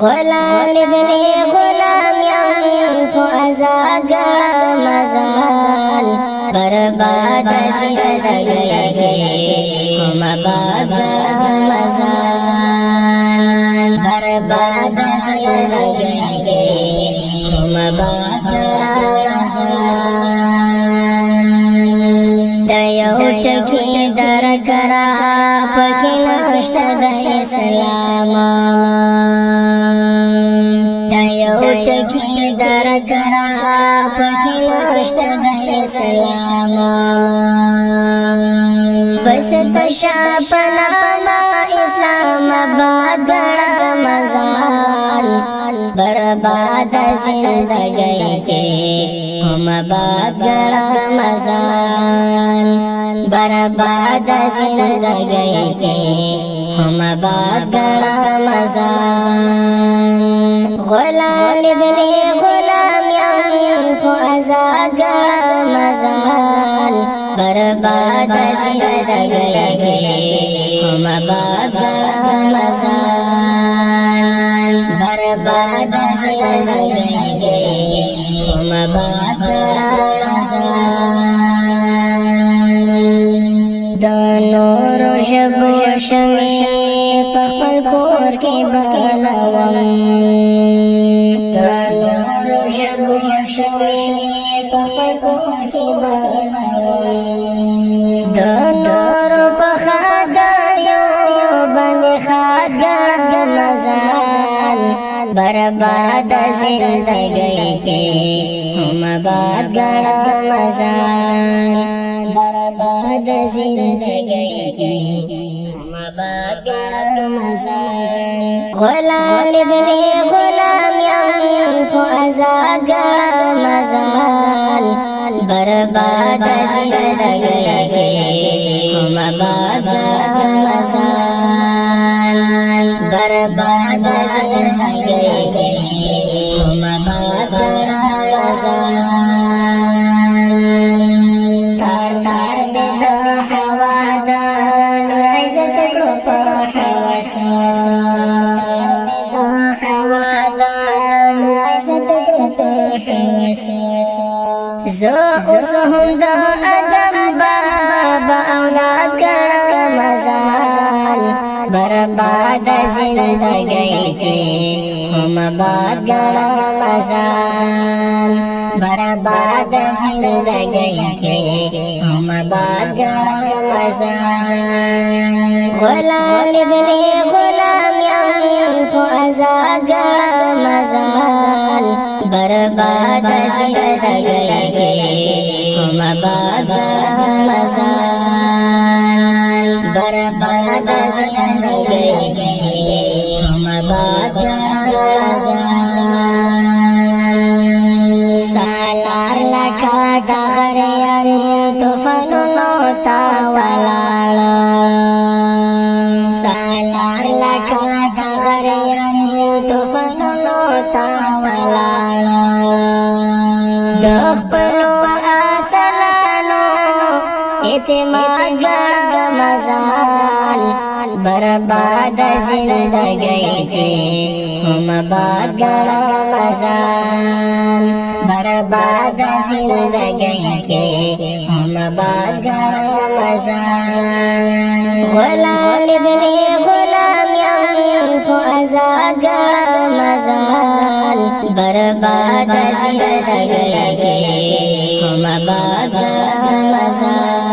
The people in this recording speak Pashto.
غلام ابن غلام یم خو آزاد گڑا مزال برباد زندگی کی ہم آباد گڑا مزال برباد زندگی کی ہم آباد گڑا مزال دیو ٹکی در کرا پکی نشت د اسلام ټکی در کرا پکی نشت د اسلام بس تشا پناما اسلام آباد گڑا مزال برباد زندگی کے ہم آباد گڑا مزال برباد زندگی کے ہم آباد گڑا مزال غلام ابن غلام یم خو آزاد گڑا مزال برباد زندگی کی ہم آباد گڑا مزال برباد زندگی کی ہم آباد گڑا مزال د نور ژبو شمع په خپل کور کې بلوم د نور ژبو شمع په خپل کور کې بلوم د نور په خدایو باندې خاد ګڼه مزال برباد زندگی کې هم آباد ګڼه مزال برباد زندگی کی ہم آباد گڑا مزال غلام ابن غلام یم خو آزاد گڑا مزال برباد زندگی کی ہم آباد گڑا مزال برباد زندگی کی ہم آباد گڑا مزال زو اوس هم د ادم بابا اولاد کړه مزال برباد زندگی کې هم آباد کړه مزال برباد زندگی کې هم آباد کړه مزال غلام ابن غلام یم خو آزاد کړه مزال برباد زندگی کی ہم آباد مزال برباد زندگی کی ہم آباد مزال سالار لکا دا غریان طوفانونو تا ولاړ سالار لکا دا غریان طوفانونو تا ولاړ خپلو اتلانو اعتماد گڑا مزال برباد زندگی کی ہم آباد گڑا مزال برباد زندگی کی ہم آباد گڑا مزال غلام ابن غلام یم خو آزاد گڑا مزال برباد زندگی کی ہم آباد گڑا مزال